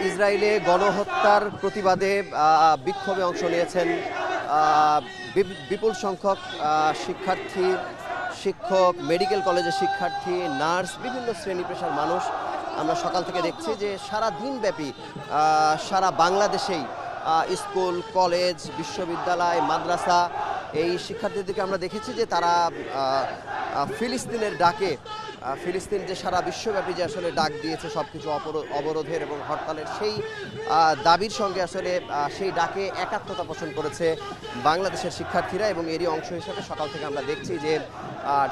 ইসরায়েলে গণহত্যার প্রতিবাদে বিক্ষোভে অংশ নিয়েছেন বিপুল সংখ্যক শিক্ষার্থী, শিক্ষক, মেডিকেল কলেজের শিক্ষার্থী, নার্স, বিভিন্ন শ্রেণী পেশার মানুষ। আমরা সকাল থেকে দেখছি যে সারা দিনব্যাপী সারা বাংলাদেশেই স্কুল, কলেজ, বিশ্ববিদ্যালয়, মাদ্রাসা এই শিক্ষার্থীদেরকে আমরা দেখেছি যে তারা ফিলিস্তিনের ডাকে, ফিলিস্তিন যে সারা বিশ্বব্যাপী যে আসলে ডাক দিয়েছে সব কিছু অবরোধের এবং হরতালের, সেই দাবির সঙ্গে আসলে সেই ডাকে একাত্মতা পোষণ করেছে বাংলাদেশের শিক্ষার্থীরা। এবং এরই অংশ হিসেবে সকাল থেকে আমরা দেখছি যে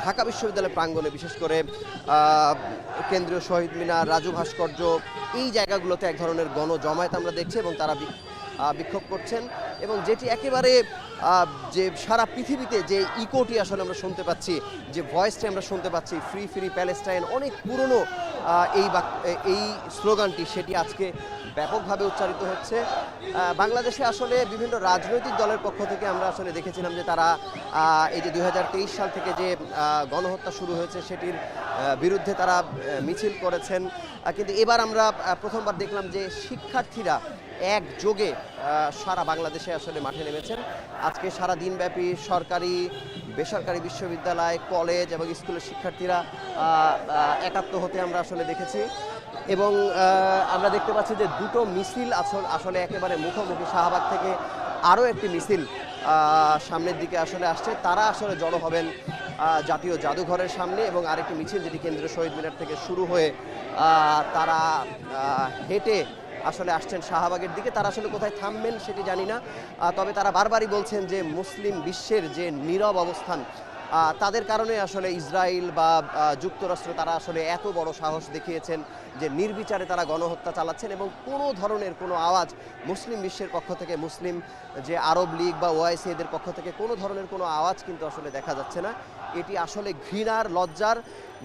ঢাকা বিশ্ববিদ্যালয় প্রাঙ্গণে, বিশেষ করে কেন্দ্রীয় শহীদ মিনার, রাজু ভাস্কর্য, এই জায়গাগুলোতে এক ধরনের গণজমায়েত আমরা দেখছি এবং তারা বিক্ষোভ করছেন। এবং যেটি একেবারে যে সারা পৃথিবীতে যে ইকোটি আসলে আমরা শুনতে পাচ্ছি, যে ভয়েসটি আমরা শুনতে পাচ্ছি, ফ্রি ফ্রি প্যালেস্টাইন, অনেক পুরনো এই স্লোগানটি, সেটি আজকে ব্যাপকভাবে উচ্চারিত হচ্ছে। বাংলাদেশে আসলে বিভিন্ন রাজনৈতিক দলের পক্ষ থেকে আমরা আসলে দেখেছিলাম যে তারা এই যে 2023 সাল থেকে যে গণহত্যা শুরু হয়েছে সেটির বিরুদ্ধে তারা মিছিল করেছেন, কিন্তু এবার আমরা প্রথমবার দেখলাম যে শিক্ষার্থীরা একযোগে সারা বাংলাদেশে আসলে মাঠে নেমেছেন। আজকে সারা দিনব্যাপী সরকারি, বেসরকারি বিশ্ববিদ্যালয়, কলেজ এবং স্কুলের শিক্ষার্থীরা একাত্ম হতে আমরা আসলে দেখেছি। এবং আমরা দেখতে পাচ্ছি যে দুটো মিছিল আসলে একেবারে মুখোমুখি। শাহবাগ থেকে আরও একটি মিছিল সামনের দিকে আসলে আসছে, তারা আসলে জড়ো হবেন জাতীয় জাদুঘরের সামনে। এবং আরেকটি মিছিল যেটি কেন্দ্রীয় শহীদ মিনার থেকে শুরু হয়ে তারা হেঁটে আসলে আসছেন শাহবাগের দিকে। তারা আসলে কোথায় থামবেন সেটি জানি না, তবে তারা বারবারই বলছেন যে মুসলিম বিশ্বের যে নীরব অবস্থান, তাদের কারণে আসলে ইসরায়েল বা যুক্তরাষ্ট্র তারা আসলে এত বড় সাহস দেখিয়েছেন যে নির্বিচারে তারা গণহত্যা চালাচ্ছেন। এবং কোনো ধরনের কোনো আওয়াজ মুসলিম বিশ্বের পক্ষ থেকে, মুসলিম যে আরব লীগ বা ওআইসি এদের পক্ষ থেকে কোনো ধরনের কোনো আওয়াজ কিন্তু আসলে দেখা যাচ্ছে না। এটি আসলে ঘৃণার, লজ্জার।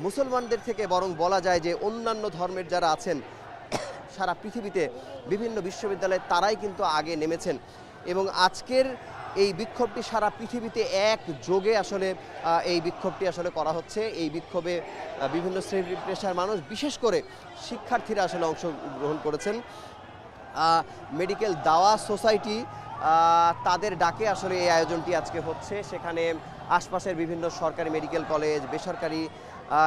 মুসলমানদের থেকে বরং বলা যায় যে অন্যান্য ধর্মের যারা আছেন সারা পৃথিবীতে বিভিন্ন বিশ্ববিদ্যালয়ে তারাই কিন্তু আগে নেমেছেন। এবং আজকের এই বিক্ষোভটি সারা পৃথিবীতে একযোগে আসলে এই বিক্ষোভটি আসলে করা হচ্ছে। এই বিক্ষোভে বিভিন্ন শ্রেণী পেশার মানুষ, বিশেষ করে শিক্ষার্থীরা আসলে অংশগ্রহণ করেছেন। মেডিকেল দাওয়া সোসাইটি তাদের ডাকে আসলে এই আয়োজনটি আজকে হচ্ছে। সেখানে আশপাশের বিভিন্ন সরকারি মেডিকেল কলেজ, বেসরকারি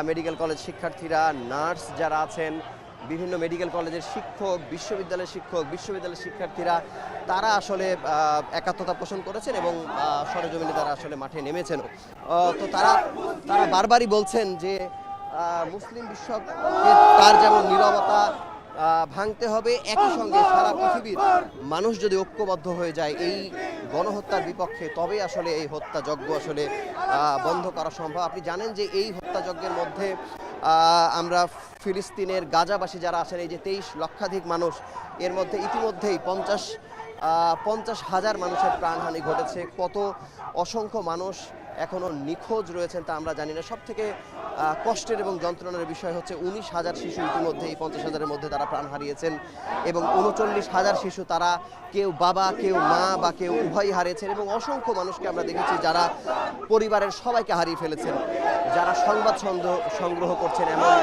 মেডিকেল কলেজ শিক্ষার্থীরা, নার্স যারা আছেন, বিভিন্ন মেডিকেল কলেজের শিক্ষক, বিশ্ববিদ্যালয়ের শিক্ষার্থীরা, তারা আসলে একাত্মতা পোষণ করেছেন এবং সরেজমিনে তারা আসলে মাঠে নেমেছেন। তো তারা বারবারই বলছেন যে মুসলিম বিশ্বকে তার যেমন নীরবতা ভাঙতে হবে, একই সঙ্গে সারা পৃথিবীর মানুষ যদি ঐক্যবদ্ধ হয়ে যায় এই গণহত্যার বিপক্ষে, তবে আসলে এই হত্যাযজ্ঞ আসলে বন্ধ করা সম্ভব। আপনি জানেন যে এই হত্যাযজ্ঞের মধ্যে আমরা ফিলিস্তিনের গাজাবাসী যারা আছেন, এই যে 23 লক্ষাধিক মানুষ, এর মধ্যে ইতিমধ্যেই 50,000 মানুষের প্রাণহানি ঘটেছে। কত অসংখ্য মানুষ এখনও নিখোঁজ রয়েছেন তা আমরা জানি না। সব থেকে কষ্টের এবং যন্ত্রণার বিষয় হচ্ছে 19,000 শিশু ইতিমধ্যে এই 50,000-এর মধ্যে তারা প্রাণ হারিয়েছেন। এবং 39,000 শিশু, তারা কেউ বাবা, কেউ মা বা কেউ উভয়ই হারিয়েছেন। এবং অসংখ্য মানুষকে আমরা দেখেছি যারা পরিবারের সবাইকে হারিয়ে ফেলেছেন, যারা সংবাদ সংগ্রহ করছেন। এমন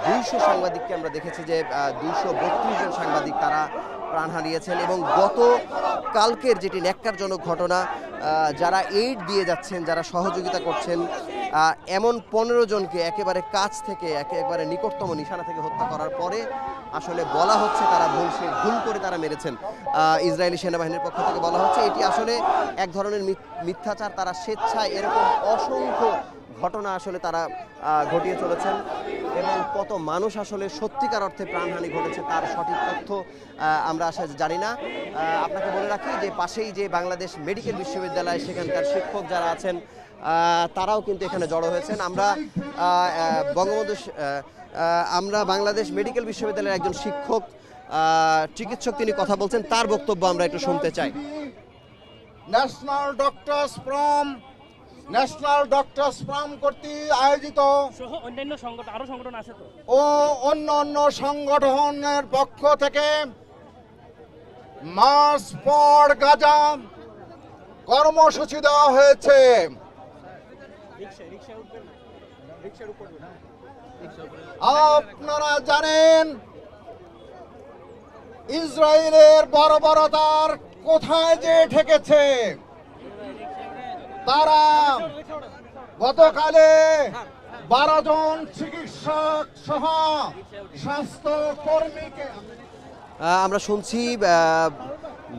200 সাংবাদিককে আমরা দেখেছি যে 232 জন সাংবাদিক তারা প্রাণ হারিয়েছেন। এবং গত কালকের যেটি ন্যাক্কারজনক ঘটনা, যারা এইড দিয়ে যাচ্ছেন, যারা সহযোগিতা করছেন, এমন 15 জনকে একেবারে কাছ থেকে, একেবারে নিকটতম নিশানা থেকে হত্যা করার পরে আসলে বলা হচ্ছে তারা ভুল করে তারা মেরেছেন। ইসরায়েলি সেনাবাহিনীর পক্ষ থেকে বলা হচ্ছে এটি আসলে এক ধরনের মিথ্যাচার। তারা স্বেচ্ছায় এরকম অসংখ্য ঘটনা আসলে তারা ঘটিয়ে চলেছেন। এবং কত মানুষ আসলে সত্যিকার অর্থে প্রাণহানি ঘটেছে তার সঠিক তথ্য আমরা আসলে জানি না। আপনাকে বলে রাখি যে পাশেই যে বাংলাদেশ মেডিকেল বিশ্ববিদ্যালয়, সেখানকার শিক্ষক যারা আছেন তারাও কিন্তু এখানে জড়ো হয়েছেন। আমরা বাংলাদেশ মেডিকেল বিশ্ববিদ্যালয়ের একজন শিক্ষক, চিকিৎসক, তিনি কথা বলছেন, তার বক্তব্য আমরা একটু শুনতে চাই। ন্যাশনাল ডক্টরস ফোরাম কর্তৃক আয়োজিত অন্যান্য সংগঠন আছে তো, ও অন্য সংগঠনের পক্ষ থেকে মার্চ ফর গাজা কর্মসূচি দেওয়া হয়েছে। আপনারা জানেন ইসরায়েলের বর্বরতার কোথায় যে ঠেকেছে। তারা গতকালে 12 জন চিকিৎসক সহ স্বাস্থ্যকর্মীকে আমরা শুনছি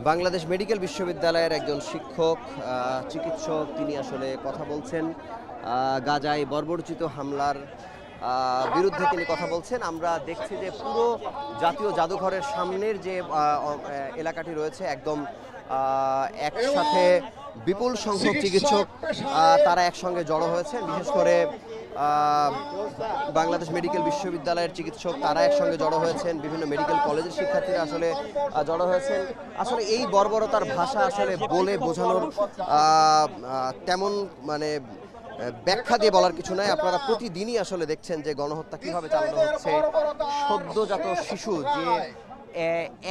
বাংলাদেশ মেডিকেল বিশ্ববিদ্যালয়ের একজন শিক্ষক চিকিৎসক তিনি আসলে কথা বলছেন গাজায় বর্বরোচিত হামলার বিরুদ্ধে তিনি কথা বলছেন। আমরা দেখছি যে পুরো জাতীয় জাদুঘরের সামনের যে এলাকাটি রয়েছে একদম একসাথে বিপুল সংখ্যক চিকিৎসক তারা একসঙ্গে জড়ো হয়েছেন। বিশেষ করে বাংলাদেশ মেডিকেল বিশ্ববিদ্যালয়ের চিকিৎসক তারা একসঙ্গে জড়ো হয়েছেন, বিভিন্ন মেডিকেল কলেজের শিক্ষার্থীরা আসলে জড়ো হয়েছেন। আসলে এই বর্বরতার ভাষা আসলে বলে বোঝানোর তেমন মানে ব্যাখ্যা দিয়ে বলার কিছু নাই। আপনারা প্রতিদিনই আসলে দেখছেন যে গণহত্যা কিভাবে চালানো হচ্ছে। সদ্যজাত শিশু যে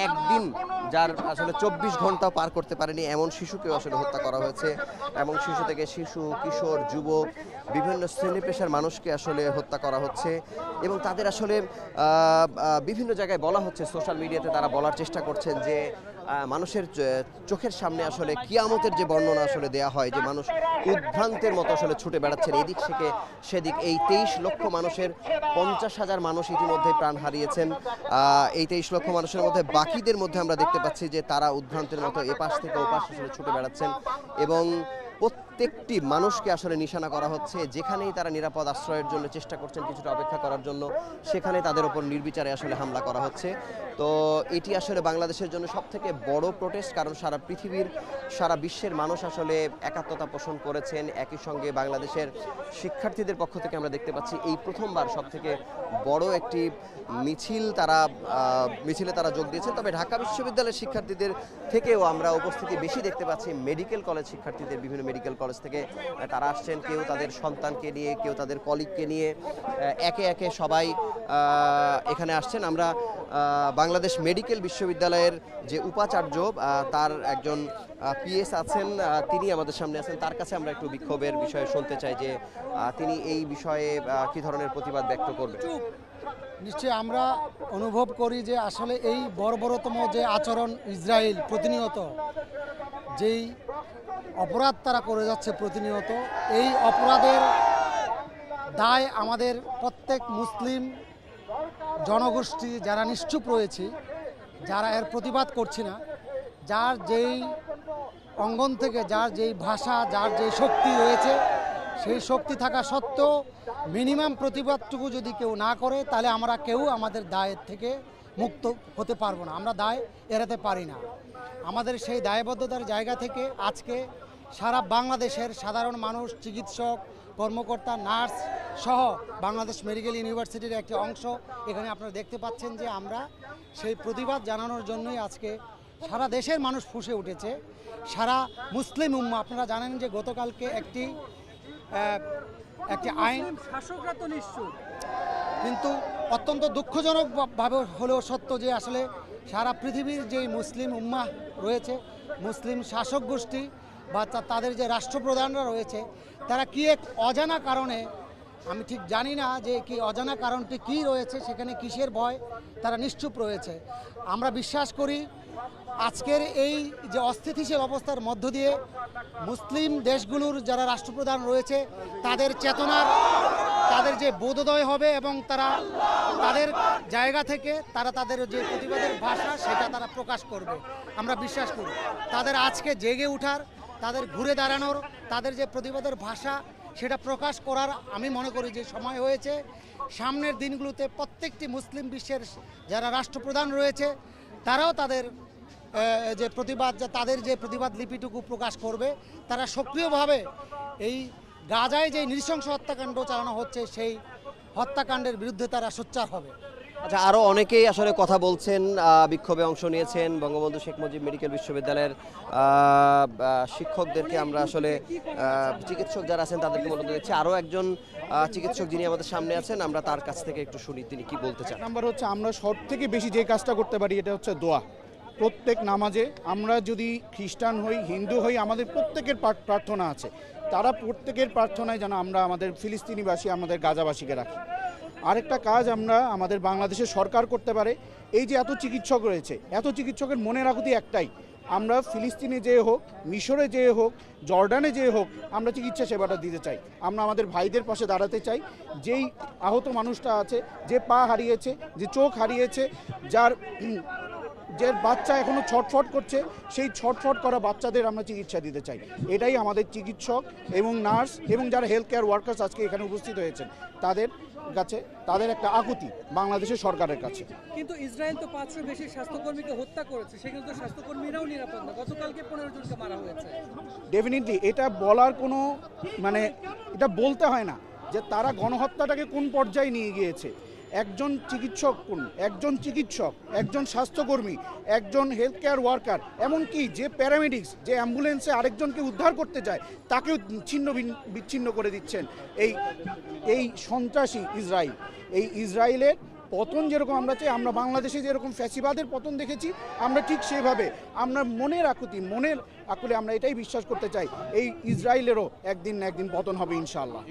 একদিন যার আসলে 24 ঘন্টা পার করতে পারেনি এমন শিশুকেও আসলে হত্যা করা হয়েছে, এবং শিশু থেকে শিশু, কিশোর, যুবক বিভিন্ন শ্রেণী পেশার মানুষকে আসলে হত্যা করা হচ্ছে। এবং তাদের আসলে বিভিন্ন জায়গায় বলা হচ্ছে, সোশ্যাল মিডিয়াতে তারা বলার চেষ্টা করছেন যে মানুষের চোখের সামনে আসলে কিয়ামতের যে বর্ণনা আসলে দেয়া হয়, যে মানুষ উদ্ভ্রান্তের মতো আসলে ছুটে বেড়াচ্ছেন এদিক থেকে সেদিক। এই 23 লক্ষ মানুষের 50,000 মানুষ ইতিমধ্যে প্রাণ হারিয়েছেন। এই 23 লক্ষ মানুষের মধ্যে বাকিদের মধ্যে আমরা দেখতে পাচ্ছি যে তারা উদ্ভ্রান্তের মতো এপাশ থেকে ওপাশ আসলে ছুটে বেড়াচ্ছেন, এবং প্রত্যেকটি মানুষকে আসলে নিশানা করা হচ্ছে। যেখানেই তারা নিরাপদ আশ্রয়ের জন্য চেষ্টা করছেন কিছুটা অপেক্ষা করার জন্য, সেখানে তাদের উপর নির্বিচারে আসলে হামলা করা হচ্ছে। তো এটি আসলে বাংলাদেশের জন্য সবথেকে বড় প্রোটেস্ট, কারণ সারা পৃথিবীর সারা বিশ্বের মানুষ আসলে একাত্মতা পোষণ করেছেন। একই সঙ্গে বাংলাদেশের শিক্ষার্থীদের পক্ষ থেকে আমরা দেখতে পাচ্ছি এই প্রথমবার সবথেকে বড় একটি মিছিলে তারা যোগ দিয়েছেন। তবে ঢাকা বিশ্ববিদ্যালয়ের শিক্ষার্থীদের থেকেও আমরা উপস্থিতি বেশি দেখতে পাচ্ছি মেডিকেল কলেজ শিক্ষার্থীদের। বিভিন্ন মেডিকেল কলেজ থেকে তারা আসছেন, কেউ তাদের সন্তানকে নিয়ে, কেউ তাদের কলিগকে নিয়ে, একে একে সবাই এখানে আসছেন। আমরা বাংলাদেশ মেডিকেল বিশ্ববিদ্যালয়ের যে উপাচার্য তার একজন পিএস আছেন, তিনি আমাদের সামনে আছেন। তার কাছে আমরা একটু বিক্ষোভের বিষয়ে শুনতে চাই যে তিনি এই বিষয়ে কি ধরনের প্রতিবাদ ব্যক্ত করবেন। নিশ্চয়ই আমরা অনুভব করি যে আসলে এই বর্বরতম যে আচরণ ইসরায়েল প্রতিনিয়ত যেই অপরাধ তারা করে যাচ্ছে প্রতিনিয়ত, এই অপরাধের দায় আমাদের প্রত্যেক মুসলিম জনগোষ্ঠী যারা নিশ্চুপ রয়েছে, যারা এর প্রতিবাদ করছি না, যার যেই অঙ্গন থেকে যার যেই ভাষা, যার যেই শক্তি রয়েছে, সেই শক্তি থাকা সত্ত্বেও মিনিমাম প্রতিবাদটুকু যদি কেউ না করে, তাহলে আমরা কেউ আমাদের দায়ের থেকে মুক্ত হতে পারবো না, আমরা দায় এড়াতে পারি না। আমাদের সেই দায়বদ্ধতার জায়গা থেকে আজকে সারা বাংলাদেশের সাধারণ মানুষ, চিকিৎসক, কর্মকর্তা, নার্স সহ বাংলাদেশ মেডিকেল ইউনিভার্সিটির একটি অংশ এখানে আপনারা দেখতে পাচ্ছেন যে আমরা সেই প্রতিবাদ জানানোর জন্যই আজকে সারা দেশের মানুষ ফুঁসে উঠেছে। সারা মুসলিম উম্মাহ, আপনারা জানেন যে গতকালকে একটি আইন, শাসকরা তো নিশ্চয়, কিন্তু অত্যন্ত দুঃখজনকভাবে হলেও সত্য যে আসলে সারা পৃথিবীর যেই মুসলিম উম্মাহ রয়েছে, মুসলিম শাসক গোষ্ঠী বা তাদের যে রাষ্ট্রপ্রধানরা রয়েছে, তারা কি এক অজানা কারণে, আমি ঠিক জানি না যে কি অজানা কারণটি কি রয়েছে, সেখানে কিসের ভয় তারা নিশ্চুপ রয়েছে। আমরা বিশ্বাস করি আজকের এই যে অস্থিতিশীল অবস্থার মধ্য দিয়ে মুসলিম দেশগুলোর যারা রাষ্ট্রপ্রধান রয়েছে তাদের চেতনার, তাদের যে বোধোদয় হবে, এবং তারা তাদের জায়গা থেকে তারা তাদের যে প্রতিবাদের ভাষা সেটা তারা প্রকাশ করবে। আমরা বিশ্বাস করি তাদের আজকে জেগে ওঠার, তাদের ঘুরে দাঁড়ানোর, তাদের যে প্রতিবাদের ভাষা সেটা প্রকাশ করার আমি মনে করি যে সময় হয়েছে। সামনের দিনগুলোতে প্রত্যেকটি মুসলিম বিশ্বের যারা রাষ্ট্রপ্রধান রয়েছে তারাও তাদের যে প্রতিবাদ, তাদের যে প্রতিবাদ লিপিটুকু প্রকাশ করবে। তারা সক্রিয়ভাবে এই গাজায় যে নৃশংস হত্যাকাণ্ড চালানো হচ্ছে সেই হত্যাকাণ্ডের বিরুদ্ধে তারা সোচ্চার হবে। আচ্ছা, আরও অনেকেই আসলে কথা বলছেন, বিক্ষোভে অংশ নিয়েছেন। বঙ্গবন্ধু শেখ মুজিব মেডিকেল বিশ্ববিদ্যালয়ের শিক্ষকদেরকে আমরা আসলে চিকিৎসক যারা আছেন তাদেরকে মনে দেখছি। আরও একজন চিকিৎসক যিনি আমাদের সামনে আছেন, আমরা তার কাছ থেকে একটু শুনি তিনি কি বলতে চান। নাম্বার হচ্ছে আমরা সব থেকে বেশি যে কাজটা করতে পারি এটা হচ্ছে দোয়া। প্রত্যেক নামাজে আমরা যদি খ্রিস্টান হই, হিন্দু হই, আমাদের প্রত্যেকের প্রার্থনা আছে। তারা প্রত্যেকের প্রার্থনায় যেন আমরা আমাদের ফিলিস্তিনিবাসী, আমাদের গাজাবাসীকে রাখি। আরেকটা কাজ আমরা আমাদের বাংলাদেশের সরকার করতে পারে, এই যে এত চিকিৎসক রয়েছে, এত চিকিৎসকের মনের আকুতি একটাই, আমরা ফিলিস্তিনে যেয়ে হোক, মিশরে যেয়ে হোক, জর্ডানে যেয়ে হোক, আমরা চিকিৎসা সেবাটা দিতে চাই। আমরা আমাদের ভাইদের পাশে দাঁড়াতে চাই। যেই আহত মানুষটা আছে, যে পা হারিয়েছে, যে চোখ হারিয়েছে, যে বাচ্চা এখনো ছটফট করছে, সেই ছটফট করা বাচ্চাদের আমরা চিকিৎসা দিতে চাই। এটাই আমাদের চিকিৎসক এবং নার্স এবং যারা হেলথ কেয়ার ওয়ার্কার্স আজকে এখানে উপস্থিত হয়েছেন তাদের কাছে, তাদের একটা আকুতি বাংলাদেশের সরকারের কাছে। কিন্তু ইসরায়েল তো 500 বেশি স্বাস্থ্যকর্মীকে হত্যা করেছে, সেখানে তো স্বাস্থ্যকর্মীরাও নিরাপদ না। গতকালকে 15 জনকে মারা হয়েছে। ডেফিনেটলি এটা বলার কোনো এটা বলতে হয় না যে তারা গণহত্যাটাকে কোন পর্যায়ে নিয়ে গিয়েছে। একজন চিকিৎসক, একজন স্বাস্থ্যকর্মী, একজন হেলথ কেয়ার ওয়ার্কার, এমনকি যে প্যারামেডিক্স, যে অ্যাম্বুলেন্সে আরেকজনকে উদ্ধার করতে যায় তাকেও ছিন্ন বিচ্ছিন্ন করে দিচ্ছেন এই সন্ত্রাসী ইসরায়েল। এই ইসরায়েলের পতন যেরকম আমরা চাই, আমরা বাংলাদেশে যেরকম ফ্যাসিবাদের পতন দেখেছি, আমরা ঠিক সেভাবে আমরা মনের আকুলে আমরা এটাই বিশ্বাস করতে চাই, এই ইসরায়েলেরও একদিন না একদিন পতন হবে ইনশাআল্লাহ।